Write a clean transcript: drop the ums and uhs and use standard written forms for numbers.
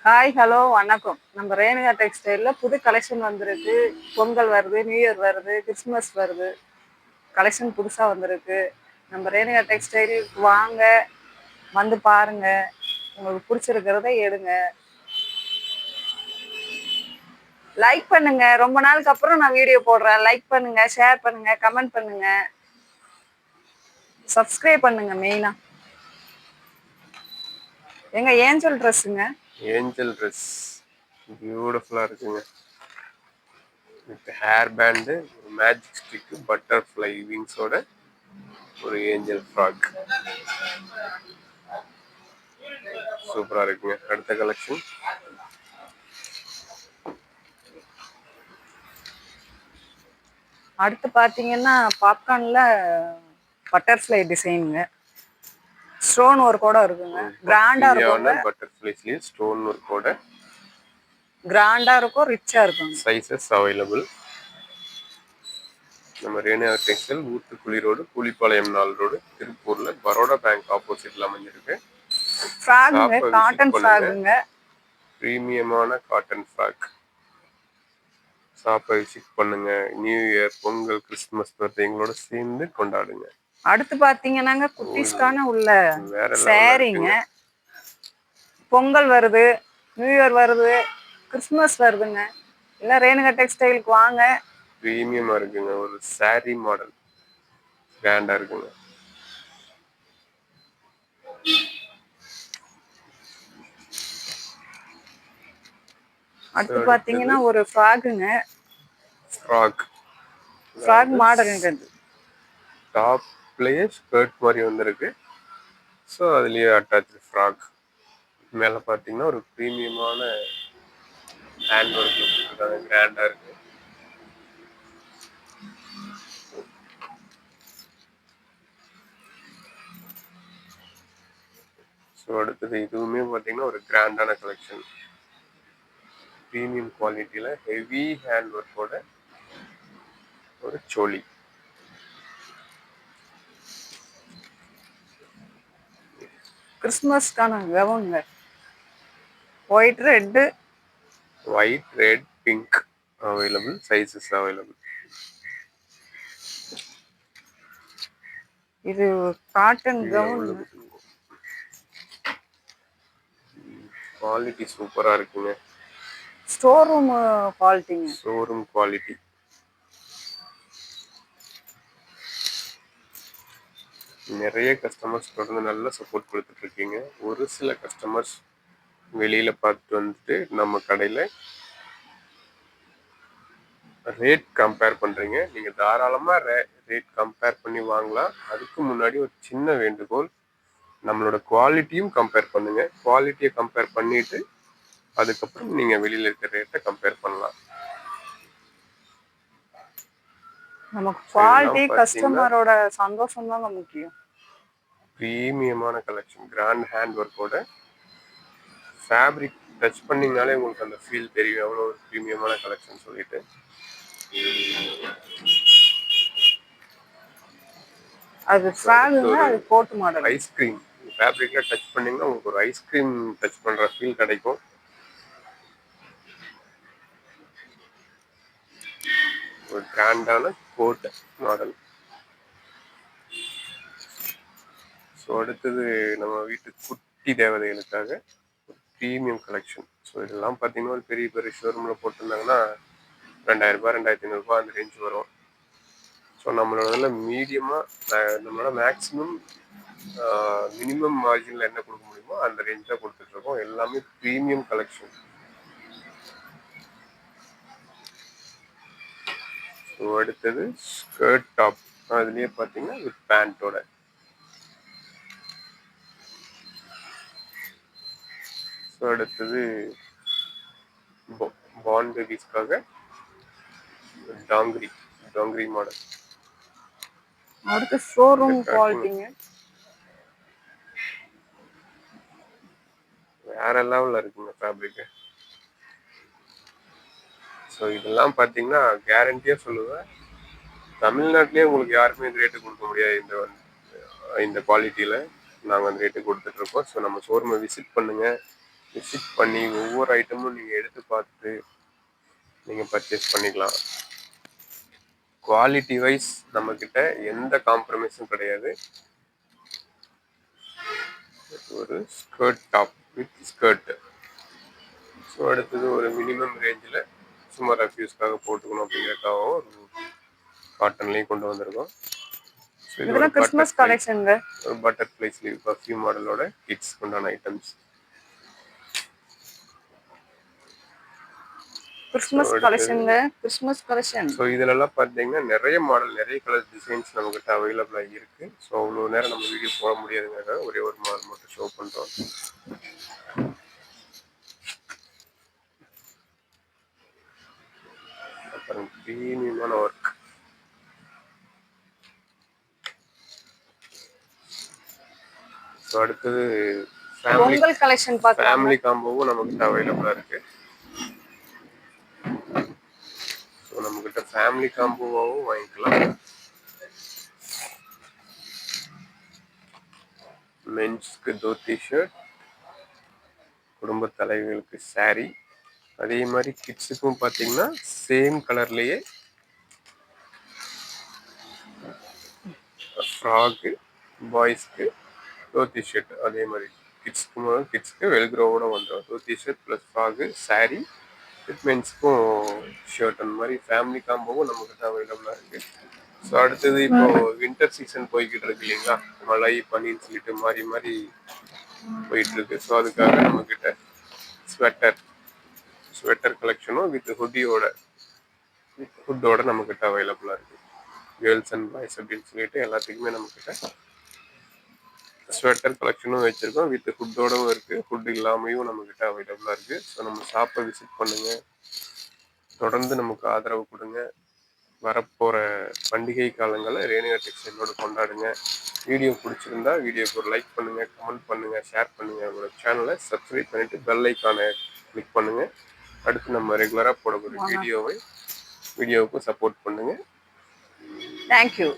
Hi hello வணக்கம். நம்ம ரேணுகா டெக்ஸ்டைலில் புது கலெக்ஷன் வந்திருக்கு. பொங்கல் வருது, நியூ இயர் வருது, கிறிஸ்மஸ் வருது. கலெக்ஷன் புதுசாக வந்திருக்கு. நம்ம ரேணுகா டெக்ஸ்டைலுக்கு வாங்க, வந்து பாருங்க. உங்களுக்கு பிடிச்சிருக்கிறத எடுங்க. லைக் பண்ணுங்க. ரொம்ப நாளுக்கு அப்புறம் நான் வீடியோ போடுறேன். லைக் பண்ணுங்க, ஷேர் பண்ணுங்க, கமெண்ட் பண்ணுங்க, சப்ஸ்கிரைப் பண்ணுங்க. மெயினா எங்க ஏஞ்சல் ட்ரெஸ்ஸுங்க. ஏஞ்சல் ட்ரெஸ் பியூட்டிஃபுல்லா இருக்குங்க. வித் ஹேர் பேண்டு, ஒரு மேஜிக் ஸ்டிக், பட்டர்ஃப்ளை விங்ஸோட ஒரு ஏஞ்சல் ஃப்ராக். சூப்பரா இருக்குங்க. அடுத்த கலெக்ஷன் அடுத்து பார்த்தீங்கன்னா பாப்கார்னில் பட்டர்ஃப்ளை டிசைனுங்க. ஸ்டோன் ஒர்க்கோட இருக்குங்க. கிராண்டா இருக்குங்க. பட்டர்ஃப்ளை ஸ்லீவ் ஸ்டோன் ஒர்க்கோட கிராண்டா இருக்கும், ரிச்சா இருக்கும். Sizes available. நம்ம Renuka textile Oothukuli road, Koolipalayam 4 road, திருப்பூர்ல பரோடா பேங்க் ஆப்போசிட்ல அமைஞ்சிருக்கு. ஃப்ராக்குங்க, காட்டன் ஃப்ராக்குங்க. பிரீமியமான காட்டன் ஃப்ராக். ஷாப்பை விசிட் பண்ணுங்க. New year, Pongal, Christmas birthday எங்களோட சேர்ந்து கொண்டாடுங்க. அடுத்து பாத்தீங்கன்னாங்க குட்டீஸ்க்கான உள்ள வேற சாரீங்க. பொங்கல் வருது, நியூ இயர் வருது, கிறிஸ்துமஸ் வருதுங்க. எல்லாம் ரேணுகா டெக்ஸ்டைலுக்கு வாங்க. பிரீமியமா இருக்குங்க. ஒரு சாரி மாடல் கிராண்டா இருக்குங்க. அடுத்து பாத்தீங்கன்னா ஒரு ஃப்ராக்குங்க. ஃப்ராக் மாடல் டாப்லயே ஸ்கர்ட் மாதிரி வந்திருக்கு. ஸோ அதுலயே அட்டாச் ஃப்ராக். மேல பாத்தீங்கன்னா ஒரு பிரீமியமான ஹேண்ட் ஒர்க்ல கொடுத்துருக்காங்க. கிராண்டா இருக்கு. ஸோ அடுத்தது இதுவுமே பார்த்தீங்கன்னா ஒரு கிராண்டான கலெக்ஷன். ப்ரீமியம் குவாலிட்டியில் ஹெவி ஹேண்ட் ஒர்க்கோட ஒரு சோலி. கிறிஸ்துமஸ்க்கான கவுனுங்க. White red pink available. Sizes available. இது காட்டன் கவுன். குவாலிட்டி சூப்பரா இருக்குங்க. ஸ்டோர் ரூம் குவாலிட்டிங்க. Showroom quality. நிறைய கஸ்டமர்ஸ் தொடர்ந்து நல்ல சப்போர்ட் கொடுத்துட்டு இருக்கீங்க. ஒரு சில கஸ்டமர்ஸ் வெளியில பார்த்துட்டு வந்துட்டு நம்ம கடையில ரேட் கம்பேர் பண்றீங்க. நீங்க தாராளமா ரேட் கம்பேர் பண்ணி வாங்கலாம். அதுக்கு முன்னாடி ஒரு சின்ன வேண்டுகோள், நம்மளோட குவாலிட்டியும் கம்பேர் பண்ணுங்க. குவாலிட்டியை கம்பேர் பண்ணிட்டு அதுக்கப்புறம் நீங்க வெளியில இருக்கிற ரேட்டை கம்பேர் பண்ணலாம். நமக்கு குவாலிட்டி, கஸ்டமரோட சந்தோஷம் தாங்க முக்கியம். பிரீமியமான கலெக்ஷன், கிராண்ட் ஹேண்ட் ஒர்க்கோட. ஃபேப்ரிக் டச் பண்ணீங்கனாலே உங்களுக்கு அந்த ஃபீல் தெரியும் எவ்வளோ ஒரு பிரீமியமான கலெக்ஷன் சொல்லிட்டு. அது ஃப்ராகுங்க, அது கோட் மாடல். ஐஸ்கிரீம் ஃபேப்ரிக்ல டச் பண்ணீங்கன்னா உங்களுக்கு ஒரு ஐஸ்கிரீம் டச் பண்ற ஃபீல் கிடைக்கும். ஒரு கிராண்டான கோட் மாடல். ஸோ அடுத்தது நம்ம வீட்டு குட்டி தேவதைகளுக்காக ப்ரீமியம் கலெக்ஷன். ஸோ இதெல்லாம் பார்த்தீங்கன்னா ஒரு பெரிய பெரிய ஷோரூமில் போட்டிருந்தாங்கன்னா 2000 ரூபாய் 2500 ரூபாய் அந்த ரேஞ்ச் வரும். ஸோ நம்மளோட மீடியமாக நம்மளோட மேக்ஸிமம் மினிமம் மார்ஜினில் என்ன கொடுக்க முடியுமோ அந்த ரேஞ்ச் தான் கொடுத்துட்ருக்கோம். எல்லாமே ப்ரீமியம் கலெக்ஷன். ஸோ அடுத்தது ஸ்கர்ட் டாப். அதுலேயே பார்த்தீங்கன்னா வித் பேண்ட்டோட. ஸோ அடுத்தது பான் பேபிஸ்க்காக டாங்கிரி மாடல். அடுத்து ஷோரூம் குவாலிட்டிங்க. வேற லெவலில் இருக்குங்க ஃபேப்ரிக்கு. ஸோ இதெல்லாம் பார்த்தீங்கன்னா கேரண்டியாக சொல்லுவேன், தமிழ்நாட்டிலே உங்களுக்கு யாருமே இந்த ரேட்டு கொடுக்க முடியாது. இந்த குவாலிட்டியில் நாங்கள் அந்த ரேட்டு கொடுத்துட்ருக்கோம். ஸோ நம்ம ஷோரூமை விசிட் பண்ணுங்கள். விசிட் பண்ணி ஒவ்வொரு ஐட்டமும் நீங்கள் எடுத்து பார்த்து நீங்கள் பர்ச்சேஸ் பண்ணிக்கலாம். குவாலிட்டி வைஸ் நம்மக்கிட்ட எந்த காம்ப்ரமைஸும் கிடையாது. ஒரு skirt top with skirt. So அடுத்தது ஒரு மினிமம் ரேஞ்சில் சும்மா ரெஃப்யூஸ்க்காக போட்டுக்கணும் அப்படிங்கிறதுக்காகவும் ஒரு காட்டன்லேயும் கொண்டு வந்திருக்கோம். ஸோ இது ஒரு இதெல்லாம் கிறிஸ்மஸ் கலெக்ஷனுங்க. பட்டர்ஃப்ளை ஸ்லீவ் பர்ஃப்யூம் மாடலோட கிட்ஸ் உண்டான ஐட்டம்ஸ். கிறிஸ்மஸ் கலெக்ஷனுங்க. Christmas collection. ஸோ இதிலெல்லாம் பார்த்தீங்கன்னா நிறைய மாடல், நிறைய கலர் டிசைன்ஸ் நம்மகிட்ட அவைலபிளாக இருக்கு. ஸோ அவ்வளோ நேரம் நம்ம வீடியோ போட முடியாதுங்கிறதுக்காக ஒரே ஒரு மாடல் மட்டும் ஷோ பண்ணுறோம். அப்புறம் ப்ரீமியமான ஒர்க். ஸோ அடுத்தது பொங்கல் கலெக்ஷன் பார்க்கலாம். ஃபேமிலி காம்போவும் நம்மகிட்ட அவைலபிளாக இருக்கு. ஸோ நம்மகிட்ட ஃபேமிலி காம்போவாகவும் வாங்கிக்கலாம். மென்ஸ்க்கு தோத்தி ஷர்ட், குடும்ப தலைவர்களுக்கு saree, அதே மாதிரி கிட்ஸுக்கும் பார்த்தீங்கன்னா சேம் கலர்லேயே ஃப்ராக்கு, பாய்ஸ்க்கு தோத்தி ஷர்ட். அதே மாதிரி கிட்ஸ்க்கு வெல்க்ரோவோட வந்துடும். தோத்தி ஷர்ட் ப்ளஸ் ஃப்ராக்கு, saree வித் மென்ஸ்க்கும் ஷர்ட். அந்த மாதிரி ஃபேமிலி காம்போவும் நம்மக்கிட்ட அவைலபிளாக இருக்குது. ஸோ அடுத்தது இப்போ வின்டர் சீசன் போய்கிட்டு இருக்கு இல்லைங்களா, மழை பனின்னு சொல்லிட்டு மாறி மாறி போயிட்டு இருக்கு. ஸோ அதுக்காக நம்மக்கிட்ட ஸ்வெட்டர் கலெக்ஷனும் வித் ஹுட்டோட நம்மக்கிட்ட அவைலபிளாக இருக்குது. கேர்ள்ஸ் அண்ட் பாய்ஸ் அப்படின்னு சொல்லிட்டு எல்லாத்துக்குமே நம்மக்கிட்ட ஸ்வெட்டர் கலெக்ஷனும் வச்சுருக்கோம். வித் ஹுட்டோடவும் இருக்குது, ஹுட் இல்லாமையும் நம்மக்கிட்ட அவைலபிளாக இருக்குது. ஸோ நம்ம ஷாப்பை விசிட் பண்ணுங்கள், தொடர்ந்து நமக்கு ஆதரவு கொடுங்க. வரப்போகிற பண்டிகை காலங்களை ரேணுகா டெக்ஸ்டைலோடு கொண்டாடுங்க. வீடியோ பிடிச்சிருந்தா வீடியோக்கு ஒரு லைக் பண்ணுங்கள், கமெண்ட் பண்ணுங்கள், ஷேர் பண்ணுங்கள். உங்களோட சேனலை சப்ஸ்கிரைப் பண்ணிவிட்டு பெல் ஐக்கானை கிளிக் பண்ணுங்கள். அடுத்து நம்ம ரெகுலராக போடக்கூடிய வீடியோவுக்கு சப்போர்ட் பண்ணுங்கள். தேங்க்யூ.